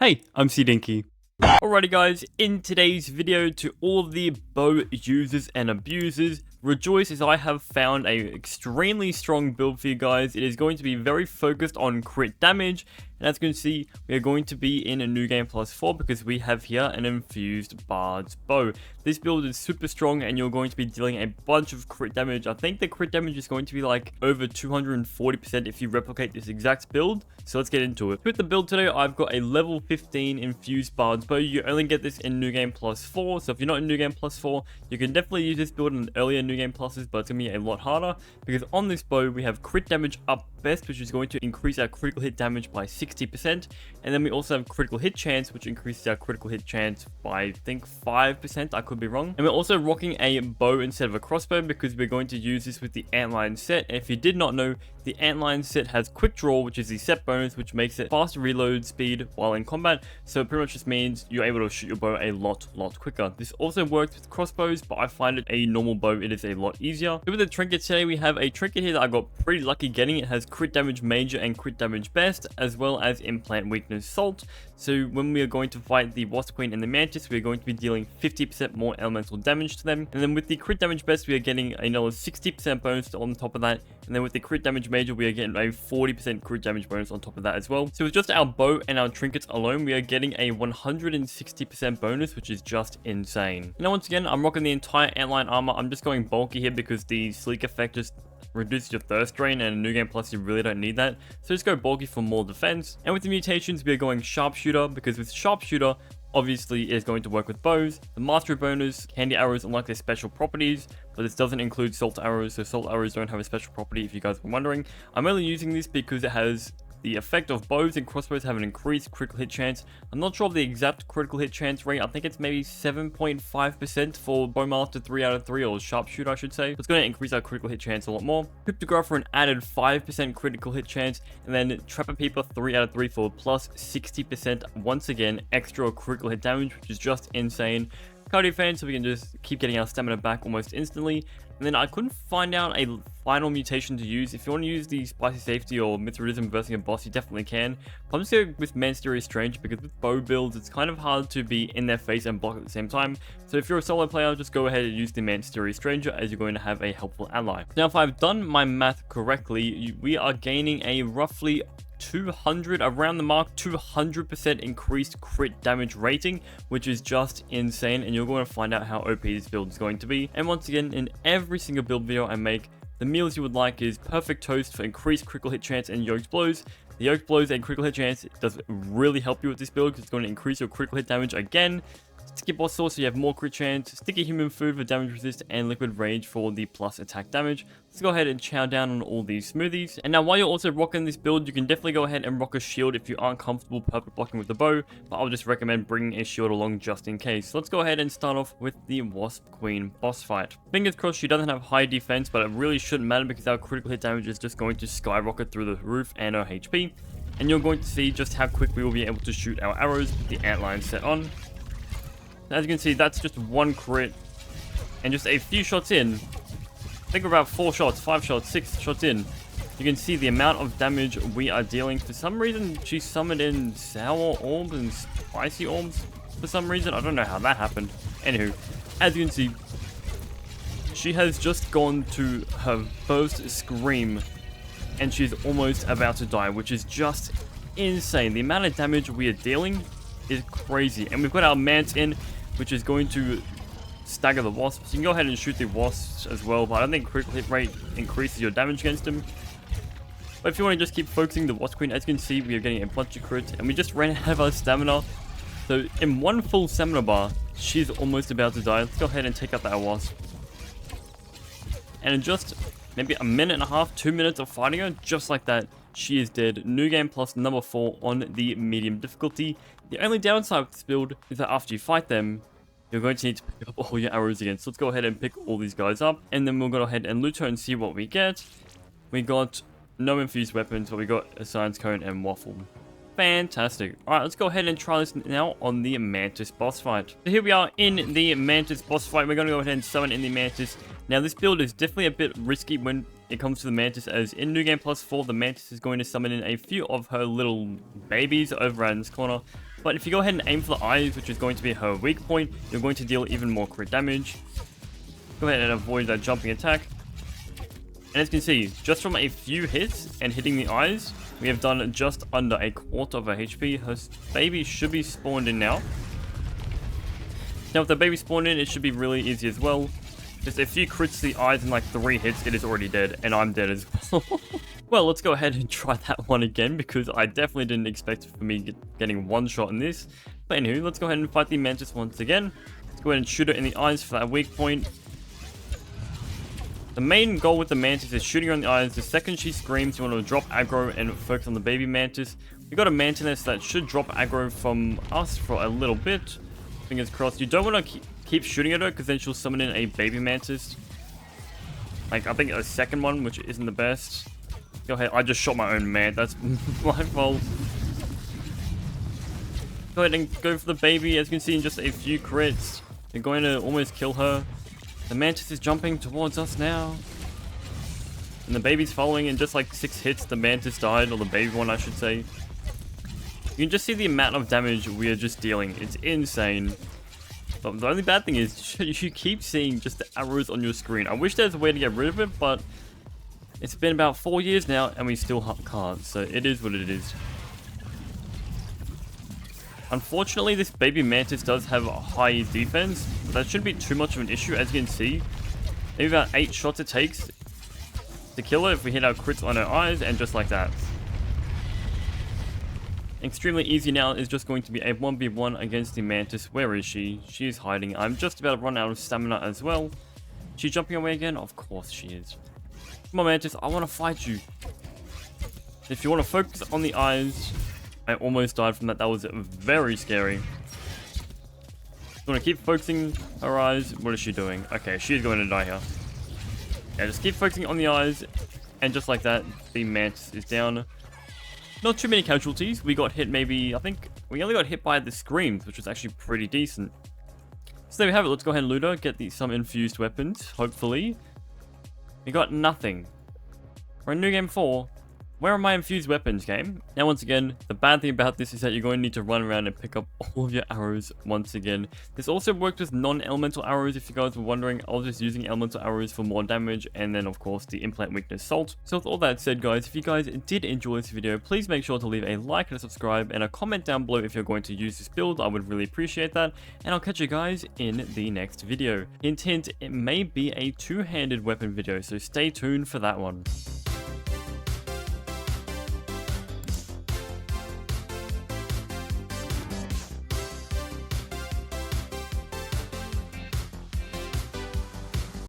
Hey, I'm CDiinky. Alrighty guys, in today's video, to all of the bow users and abusers, rejoice, as I have found a extremely strong build for you guys. It is going to be very focused on crit damage, and as you can see, we are going to be in a new game +4 because we have here an infused bard's bow. This build is super strong and you're going to be dealing a bunch of crit damage. I think the crit damage is going to be like over 240% if you replicate this exact build. So let's get into it. With the build today, I've got a level 15 infused bard's bow. You only get this in new game +4. So if you're not in new game +4, you can definitely use this build in earlier new game pluses, but it's going to be a lot harder because on this bow, we have crit damage up best, which is going to increase our critical hit damage by 60%. And then we also have critical hit chance, which increases our critical hit chance by, I think, 5%. I could be wrong. And we're also rocking a bow instead of a crossbow because we're going to use this with the antlion set. And if you did not know, the antlion set has quick draw, which is the set bonus, which makes it faster reload speed while in combat. So it pretty much just means you're able to shoot your bow a lot quicker. This also works with crossbows, but I find it a normal bow, it is a lot easier. So with the trinkets today, we have a trinket here that I got pretty lucky getting. It has crit damage major and crit damage best, as well as implant weakness salt. So when we are going to fight the wasp queen and the mantis, we are going to be dealing 50% more elemental damage to them. And then with the crit damage best, we are getting another 60% bonus on top of that. And then with the crit damage major, we are getting a 40% crit damage bonus on top of that as well. So with just our bow and our trinkets alone, we are getting a 160% bonus, which is just insane. Now once again, I'm rocking the entire antlion armor. I'm just going bulky here because the sleek effect just reduces your thirst drain, and in new game plus you really don't need that, so just go bulky for more defense. And with the mutations, we are going sharpshooter because with sharpshooter, obviously it is going to work with bows. The mastery bonus, candy arrows unlike their special properties, but this doesn't include salt arrows, so salt arrows don't have a special property if you guys were wondering. I'm only using this because it has the effect of bows and crossbows have an increased critical hit chance. I'm not sure of the exact critical hit chance rate. I think it's maybe 7.5% for Bowmaster 3 out of 3, or Sharpshooter I should say. So it's going to increase our critical hit chance a lot more. Cryptographer an added 5% critical hit chance, and then Trapper Peeper 3 out of 3 for plus 60% once again extra critical hit damage, which is just insane. Cardio fan, so we can just keep getting our stamina back almost instantly. And then I couldn't find out a final mutation to use. If you want to use the Spicy Safety or Mithridism versing a boss, you definitely can. I'm just going with Mysterious Stranger because with bow builds, it's kind of hard to be in their face and block at the same time. So if you're a solo player, just go ahead and use the Mysterious Stranger as you're going to have a helpful ally. Now, if I've done my math correctly, we are gaining a roughly 200 around the mark 200% increased crit damage rating, which is just insane, and you're going to find out how OP this build is going to be. And once again, in every single build video I make, the meals you would like is perfect toast for increased critical hit chance and yoked blows. The yoked blows and critical hit chance does really help you with this build because it's going to increase your critical hit damage again. Sticky boss sauce so you have more crit chance, sticky human food for damage resist, and liquid rage for the plus attack damage. Let's go ahead and chow down on all these smoothies. And now while you're also rocking this build, you can definitely go ahead and rock a shield if you aren't comfortable perfect blocking with the bow, but I'll just recommend bringing a shield along just in case. So let's go ahead and start off with the Wasp Queen boss fight. Fingers crossed she doesn't have high defense, but it really shouldn't matter because our critical hit damage is just going to skyrocket through the roof and her HP. And you're going to see just how quick we will be able to shoot our arrows with the antlion set on. As you can see, that's just one crit, and just a few shots in, I think we're about 4 shots, 5 shots, 6 shots in, you can see the amount of damage we are dealing. For some reason, she summoned in sour orbs and spicy orbs for some reason. I don't know how that happened. Anywho, as you can see, she has just gone to her first scream, and she's almost about to die, which is just insane. The amount of damage we are dealing is crazy. And we've got our Mance in, which is going to stagger the wasps. You can go ahead and shoot the wasps as well, but I don't think critical hit rate increases your damage against them. But if you want to just keep focusing the wasp queen, as you can see, we are getting a bunch of crits, and we just ran out of our stamina. So in one full stamina bar, she's almost about to die. Let's go ahead and take out that wasp. And in just maybe a minute and a half, 2 minutes of fighting her, just like that, she is dead. New game plus number 4 on the medium difficulty. The only downside with this build is that after you fight them, you're going to need to pick up all your arrows again. So let's go ahead and pick all these guys up, and then we'll go ahead and loot her and see what we get. We got no infused weapons, but we got a science cone and waffle. Fantastic. Alright, let's go ahead and try this now on the Mantis boss fight. So here we are in the Mantis boss fight. We're going to go ahead and summon in the Mantis. Now this build is definitely a bit risky when it comes to the Mantis, as in New Game Plus 4, the Mantis is going to summon in a few of her little babies over in this corner. But if you go ahead and aim for the eyes, which is going to be her weak point, you're going to deal even more crit damage. Go ahead and avoid that jumping attack. And as you can see, just from a few hits and hitting the eyes, we have done just under a quarter of her HP. Her baby should be spawned in now. Now if the baby spawned in, it should be really easy as well. Just a few crits to the eyes and like 3 hits, it is already dead, and I'm dead as well. Well, let's go ahead and try that one again, because I definitely didn't expect for me getting one shot in this. But anywho, let's go ahead and fight the Mantis once again. Let's go ahead and shoot her in the eyes for that weak point. The main goal with the Mantis is shooting her in the eyes. The second she screams, you want to drop aggro and focus on the baby Mantis. We got a Mantis that should drop aggro from us for a little bit. Fingers crossed. You don't want to keep shooting at her, because then she'll summon in a baby Mantis. Like, I think a second one, which isn't the best. Go ahead. I just shot my own man. That's my fault. Go ahead and go for the baby. As you can see in just a few crits, they're going to almost kill her. The Mantis is jumping towards us now. And the baby's following, in just like 6 hits, the Mantis died, or the baby one, I should say. You can just see the amount of damage we are just dealing. It's insane. But the only bad thing is, you keep seeing just the arrows on your screen. I wish there's a way to get rid of it, but it's been about 4 years now, and we still can't. So it is what it is. Unfortunately, this baby Mantis does have a high defense, but that shouldn't be too much of an issue. As you can see, maybe about 8 shots it takes to kill her if we hit our crits on her eyes, and just like that. Extremely easy now is just going to be a 1v1 against the Mantis. Where is she? She is hiding. I'm just about to run out of stamina as well. She's jumping away again? Of course she is. Come on, Mantis, I want to fight you. If you want to focus on the eyes... I almost died from that. That was very scary. You want to keep focusing her eyes. What is she doing? Okay, she's going to die here. Yeah, just keep focusing on the eyes. And just like that, the Mantis is down. Not too many casualties. We got hit maybe, I think, we only got hit by the screams, which was actually pretty decent. So there we have it. Let's go ahead and loot her. Get some infused weapons, hopefully. We got nothing. We're in New Game 4. Where are my infused weapons, game? Now, once again, the bad thing about this is that you're going to need to run around and pick up all of your arrows once again. This also works with non-elemental arrows, if you guys were wondering. I was just using elemental arrows for more damage, and then, of course, the implant weakness salt. So with all that said, guys, if you guys did enjoy this video, please make sure to leave a like and a subscribe, and a comment down below if you're going to use this build. I would really appreciate that, and I'll catch you guys in the next video. Hint, hint, it may be a two-handed weapon video, so stay tuned for that one.